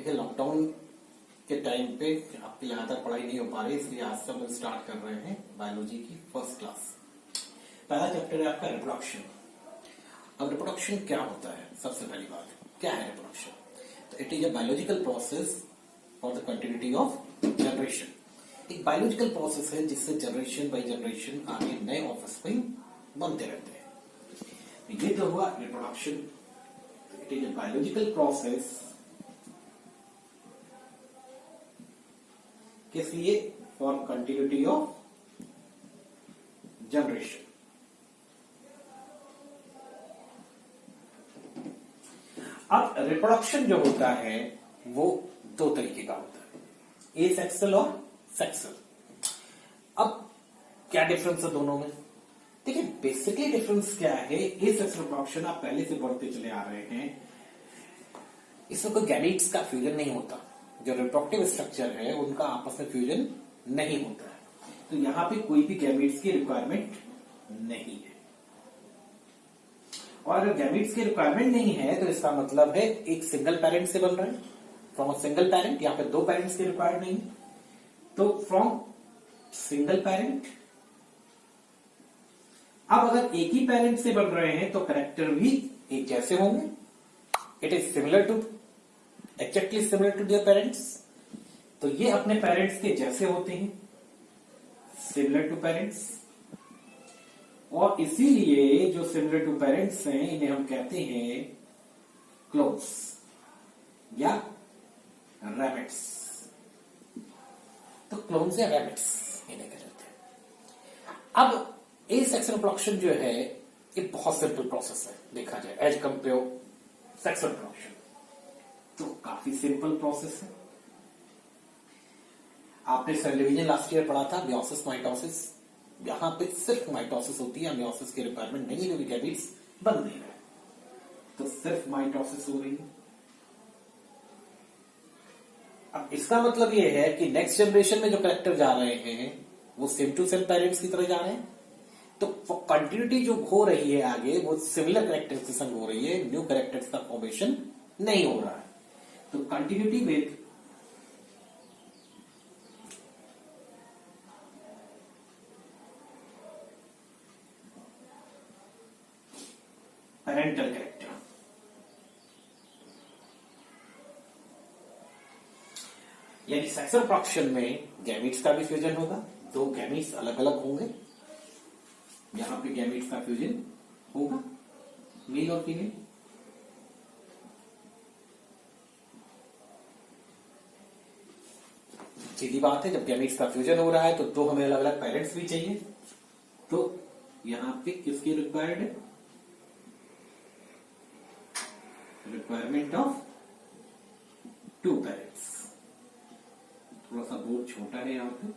देखिए लॉकडाउन के टाइम पे आपकी लगातार पढ़ाई नहीं हो पा रही, इसलिए आज से हम स्टार्ट कर रहे हैं बायोलॉजी की फर्स्ट क्लास। पहला चैप्टर है आपका रिप्रोडक्शन। अब रिप्रोडक्शन क्या होता है? सबसे पहली बात क्या है रिप्रोडक्शन? तो it is a biological process for the continuity of generation. एक बायोलॉजिकल प्रोसेस है जिससे जनरेशन बाय जनरेशन आगे नए ऑफस्प्रिंग बनते रहते हैं। ये तो हुआ reproduction. It is a biological process किस लिए? For continuity of generation. अब रिप्रोडक्शन जो होता है वो दो तरीके का होता है, ए सेक्सुअल और सेक्सुअल। अब क्या डिफरेंस है दोनों में? देखिए बेसिकली डिफरेंस क्या है, ए सेक्सुअल रिप्रोडक्शन आप पहले से बढ़ते चले आ रहे हैं, इसमें कोई गैमेट्स का फ्यूजन नहीं होता। जो रिप्रोडक्टिव स्ट्रक्चर है उनका आपस में फ्यूजन नहीं होता है, तो यहां पे कोई भी गैमेट्स की रिक्वायरमेंट नहीं है। और अगर गैमेट्स की रिक्वायरमेंट नहीं है तो इसका मतलब है एक सिंगल पेरेंट से बन रहे हैं, फ्रॉम अ सिंगल पेरेंट। यहां पे दो पेरेंट्स की रिक्वायर्ड नहीं, तो फ्रॉम सिंगल पेरेंट। अब अगर एक ही पेरेंट से बन रहे हैं तो कैरेक्टर भी एक जैसे होंगे। It is similar to exactly similar to their parents. तो ये अपने पेरेंट्स के जैसे होते हैं, सिमिलर टू पेरेंट्स। और इसीलिए जो सिमिलर टू पेरेंट्स हैं इन्हें हम कहते हैं क्लोन्स या रैबिट्स। तो क्लोन्स या रैबिट्स इन्हें कहते हैं। अब ए सेक्सुअल रिप्रोडक्शन जो है ये बहुत सिंपल प्रोसेस है देखा जाए एज कंपेयर सेक्सुअल रिप्रोडक्शन, तो काफी सिंपल प्रोसेस है। आपने सेल डिवीजन लास्ट ईयर पढ़ा था, मियोसिस माइटोसिस। यहां पे सिर्फ माइटोसिस होती है, मियोसिस की रिक्वायरमेंट नहीं है क्योंकि गैमेट्स बन नहीं रहे, तो सिर्फ माइटोसिस हो रही है। अब इसका मतलब यह है कि नेक्स्ट जनरेशन में जो कैरेक्टर जा रहे हैं वो सेम टू सेम पेरेंट्स की तरह जा रहे हैं, तो कंटिन्यूटी जो हो रही है आगे वो सिमिलर कैरेक्टर्स के संग हो रही है, न्यू कैरेक्टर्स का फॉर्मेशन नहीं हो रहा है। तो कंटिन्यूटी विद पेरेंटल कैरेक्टर। यानी सेक्सुअल रिप्रोडक्शन में गैमेट्स का भी फ्यूजन होगा, दो गैमेट्स अलग अलग होंगे। यहां पे गैमेट्स का फ्यूजन होगा, मेल और फीमेल। सीधी बात है, जब गैमेट्स का फ्यूजन हो रहा है तो दो हमें अलग अलग पेरेंट्स भी चाहिए, तो यहां पे किसकी रिक्वायर्ड है? Requirement of two parents. थोड़ा सा बोर्ड छोटा है यहाँ पे,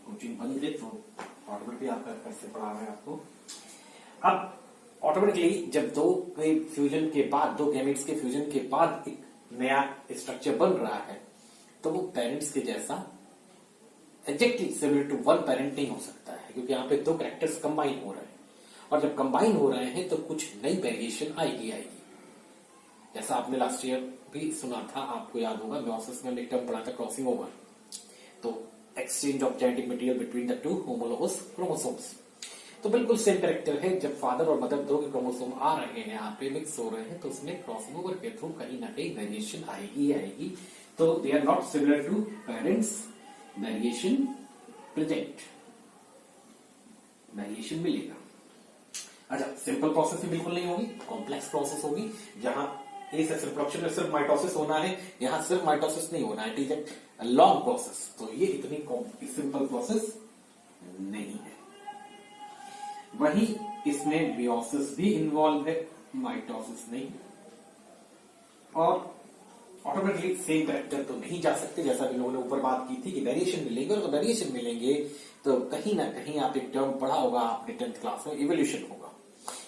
कोचिंग बंद है तो ऑटोमेटिकली आपका कैसे पढ़ा रहा है आपको। अब ऑटोमेटिकली जब दो के फ्यूजन के बाद, दो गैमेट्स के फ्यूजन के बाद एक नया स्ट्रक्चर बन रहा है तो वो पेरेंट्स के जैसा exactly similar to one parent नहीं हो सकता है, क्योंकि यहाँ पे दो कैरेक्टर्स कंबाइन हो रहे हैं। और जब कंबाइन हो रहे हैं तो कुछ नई वेरिएशन आएगी। जैसा आपने लास्ट ईयर भी सुना था, आपको याद होगा, मियोसिस में एक टर्म पढ़ा था क्रॉसिंग ओवर। तो exchange of genetic material between the two homologous chromosomes. तो बिल्कुल सेम कैरेक्टर है, जब फादर और मदर दो के क्रोमोसोम आ रहे हैं, यहाँ पे मिक्स हो रहे हैं, तो उसमें क्रॉसिंग ओवर के थ्रू कहीं ना कहीं वेरिएशन आएगी। तो they are not similar to parents, variation present, variation मिलेगा। अच्छा, सिंपल प्रोसेस भी बिल्कुल नहीं होगी, कॉम्प्लेक्स प्रोसेस होगी। जहां ए सेक्सुअल रिप्रोडक्शन में सिर्फ माइटोसिस होना है, यहां सिर्फ माइटोसिस नहीं होना है, it is a long process. तो ये इतनी सिंपल प्रोसेस नहीं है। वहीं इसमें मियोसिस भी इन्वॉल्व है, माइटोसिस नहीं। और ऑटोमेटिकली सेम कैरेक्टर तो नहीं जा सकते, जैसा भी लोगों ने ऊपर बात की थी कि वेरिएशन मिलेंगे, और वेरिएशन मिलेंगे तो कहीं ना कहीं आप एक टर्म पढ़ा होगा आपने 10th क्लास में, इवोल्यूशन होगा,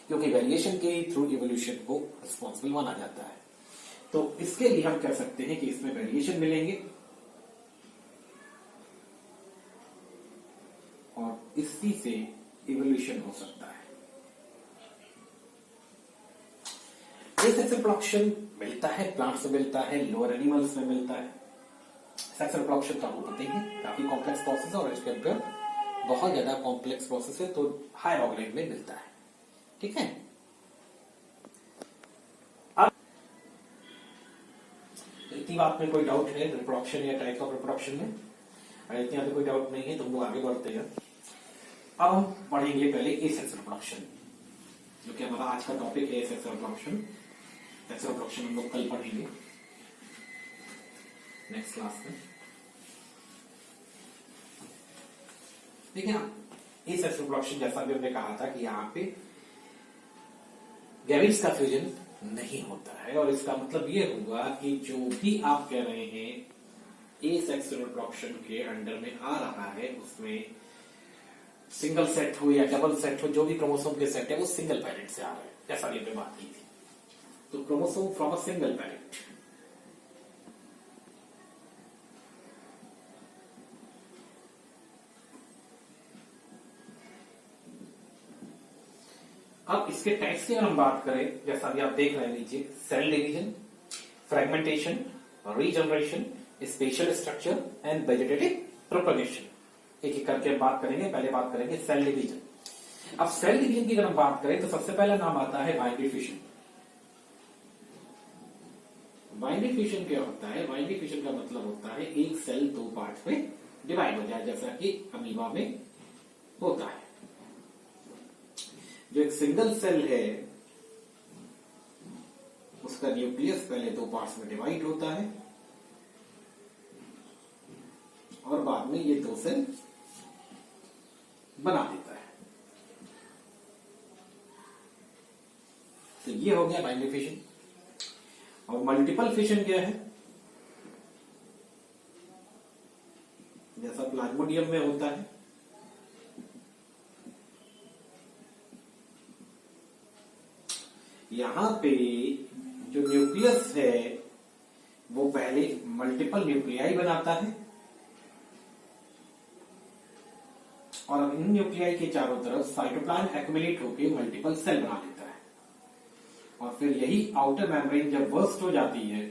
क्योंकि वेरिएशन के थ्रू इवोल्यूशन को रिस्पॉन्सिबल माना जाता है। तो इसके लिए हम कह सकते हैं कि इसमें वेरिएशन मिलेंगे और इसी से इवोल्यूशन हो सकता है। ए सेक्सुअल रिप्रोडक्शन मिलता है प्लांट्स में, मिलता है लोअर एनिमल्स में मिलता है। सेक्स रिप्रोडक्शन तो आपको पता ही है, काफी कॉम्प्लेक्स प्रोसेस है और इसके अंदर बहुत ज्यादा कॉम्प्लेक्स प्रोसेस है, तो हायर ऑर्गेनिज्म में मिलता है। ठीक है, अब इतनी बात में कोई डाउट है रिप्रोडक्शन या टाइप्स ऑफ रिप्रोडक्शन में? अगर इतनी बात में कोई डाउट नहीं है तो हम लोग आगे बढ़ते हैं। अब हम पढ़ेंगे पहले एसेक्स रिप्रोडक्शन, जो कि हमारा आज का टॉपिक है। सेक्स रिप्रोडक्शन, सेक्स रिप्रोडक्शन हम लोग कल पढ़ेंगे नेक्स्ट क्लास में। ठीक है, एसेक्स रिप्रोडक्शन जैसा भी हमने कहा था कि यहाँ पे गैमेट्स का फ्यूजन नहीं होता है, और इसका मतलब ये हुआ कि जो भी आप कह रहे हैं एसेक्स रिप्रोडक्शन के अंडर में आ रहा है, उसमें सिंगल सेट हो या डबल सेट हो, जो भी क्रोमोसोम के सेट है वो सिंगल पेरेंट से आ रहा है, जैसा भी हमने बात की थी। तो chromosome from a single parent. अब इसके टाइप्स की अगर हम बात करें, जैसा भी आप देख रहे हैं नीचे, cell division, fragmentation, regeneration, special structure and vegetative propagation. एक एक करके बात करेंगे। पहले बात करेंगे सेल डिवीजन। अब सेल डिवीजन की अगर हम बात करें तो सबसे पहला नाम आता है बाइनरी फिशन। बाइनरी फिशन क्या होता है? बाइनरी फिशन का मतलब होता है एक सेल दो पार्ट्स में डिवाइड हो जाए, जैसा कि अमीबा में होता है। जो एक सिंगल सेल है उसका न्यूक्लियस पहले दो पार्ट्स में डिवाइड होता है और बाद में ये दो सेल बना देता है। तो ये हो गया बाइनरी फिशन। और मल्टीपल फिशन क्या है? जैसा प्लाज्मोडियम में होता है, यहां पे जो न्यूक्लियस है वो पहले मल्टीपल न्यूक्लियाई बनाता है और अब इन न्यूक्लियाई के चारों तरफ साइटोप्लाज्म एक्युमुलेट होकर मल्टीपल सेल बना लेता है, और फिर यही आउटर मेम्ब्रेन जब बर्स्ट हो जाती है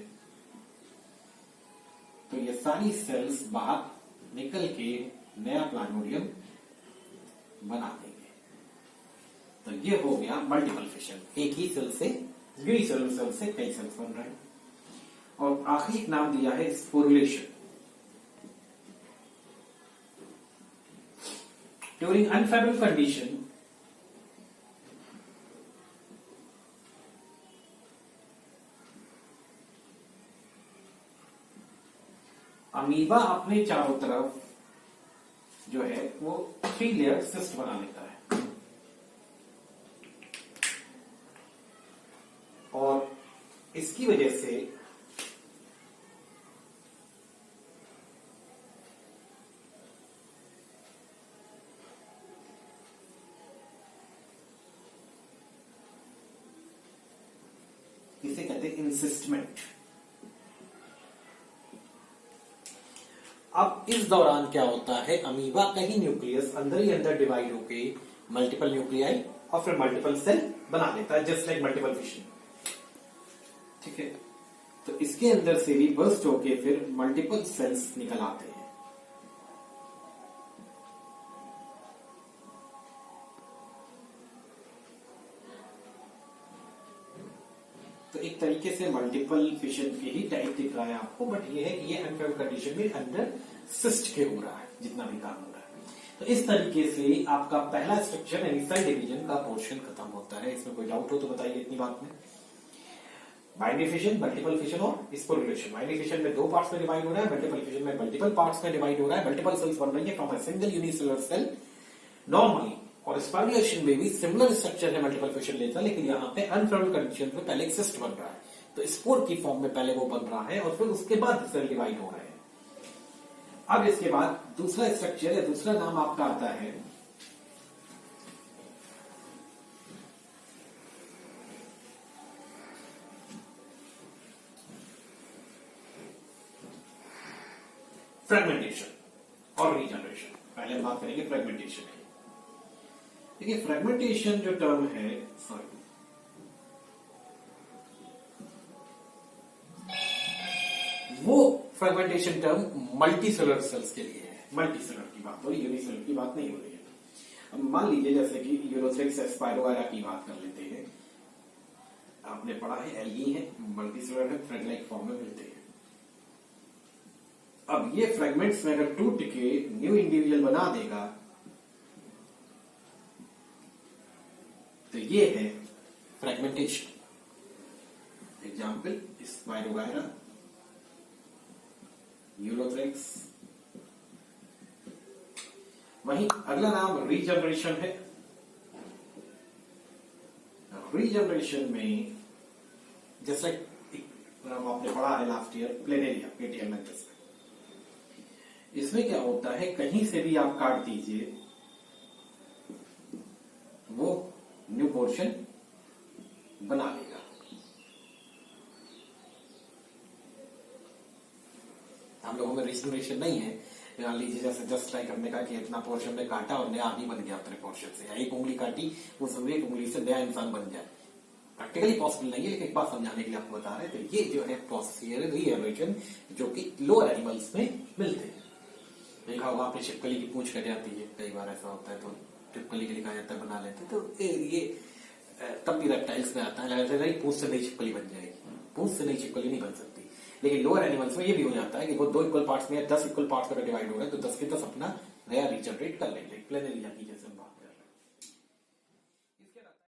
तो ये सारी सेल्स बाहर निकल के नया प्लाज्मोडियम बना देंगे। तो ये हो गया मल्टीपल फिशन। एक ही सेल से, यूनिसेलुलर सेल से कई सेल्स बन रहे हैं। और आखिरी एक नाम दिया है sporulation. During unfavourable condition amoeba अपने चारों तरफ जो है वो 3 लेयर सिस्ट बना लेता है, और इसकी वजह से इसे कहते हैं इंसिस्टमेंट। अब इस दौरान क्या होता है, अमीबा का ही न्यूक्लियस अंदर ही अंदर डिवाइड होके मल्टीपल न्यूक्लियाई और फिर मल्टीपल सेल बना लेता है, जस्ट लाइक मल्टीपल फिशन। ठीक है, तो इसके अंदर से भी बर्स्ट होके फिर मल्टीपल सेल्स निकल आते हैं। तो एक तरीके से मल्टीपल फिशन के ही टाइप दिख रहा है आपको, बट ये है कि ये अनफेवरेबल कंडीशन में अंडर सिस्ट के हो रहा है जितना भी काम हो रहा है। तो इस तरीके से आपका पहला स्ट्रक्चर यानी सेल डिवीजन का पोर्शन खत्म होता है। इसमें कोई डाउट हो तो बताइए इतनी बात में। बाइनरी फिशन, मल्टीपल फिशन और स्पोरुलेशन। बाइनरी फिशन में दो पार्ट्स में डिवाइड हो रहा है, मल्टीपल फिशन में मल्टीपल पार्ट्स में डिवाइड हो रहा है, मल्टीपल सेल्स बन रही है from a single unicellular cell normally. और स्पोरुलेशन में भी सिमिलर स्ट्रक्चर है, मल्टीपल फिशन लेता है, लेकिन यहाँ पे अनफेवरेबल कंडीशन में पहले एक सिस्ट बन रहा है, तो स्पोर की फॉर्म में पहले वो बन रहा है और फिर उसके बाद सेल डिवाइड हो रहे हैं। अब इसके बाद दूसरा स्ट्रक्चर या दूसरा नाम आपका आता है फ्रेगमेंटेशन और रीजनरेशन। पहले हम बात करेंगे फ्रेगमेंटेशन की। देखिए फ्रेगमेंटेशन जो टर्म है, सॉरी, वो fragmentation term multi cellular cells के लिए है। मल्टी सेलुलर की बात हो रही है, यूनिसेलुलर की बात नहीं हो रही है। अब मान लीजिए जैसे कि यूरोथ्रिक्स स्पाइरोगायरा की बात कर लेते हैं। आपने पढ़ा है एल्गी है, मल्टी सेलुलर है, थ्रेड लाइक फॉर्म में मिलते हैं। अब ये फ्रेगमेंट्स में अगर टूट के न्यू इंडिविजुअल बना देगा तो ये है फ्रेगमेंटेशन। Example spirogyra, Ulothrix. वहीं अगला नाम रीजनरेशन है। रीजनरेशन में जैसे आपने पढ़ा है लास्ट ईयर प्लेनेरिया पेटियल मेंथस में। इसमें क्या होता है, कहीं से भी आप काट दीजिए वो न्यू पोर्शन बना लेगा। हम लोगों में रीजनरेशन नहीं है। मान लीजिए जैसे जस्ट लाइक हमने कहा कि इतना पोर्शन में काटा और नया आदमी बन गया अपने पोर्शन से, या एक उंगली काटी उस एक उंगली से नया इंसान बन जाए। प्रैक्टिकली पॉसिबल नहीं है, लेकिन एक बात समझाने के लिए आपको बता रहे हैं। तो ये जो है प्रोसेस है रीजनरेशन, जो कि लोअर एनिमल्स में मिलते हैं। देखा होगा आपने छिपकली की पूंछ कट जाती है, कई बार ऐसा होता है तो छिपकली के लिए कहा जाता है बना लेते हैं। तो ये तब भी रेप्टाइल्स में आता है, लगता है पूंछ से नई छिपकली बन जाएगी। पूंछ से नई छिपकली नहीं बन सकती। लेकिन लोअर एनिमल्स में ये भी हो जाता है कि वो 2 इक्वल पार्ट्स में 10 इक्वल पार्ट्स में डिवाइड हो रहे हैं तो 10 के 10 अपना नया रीजनरेट कर लेंगे। प्लेनेरिया की जैसे बात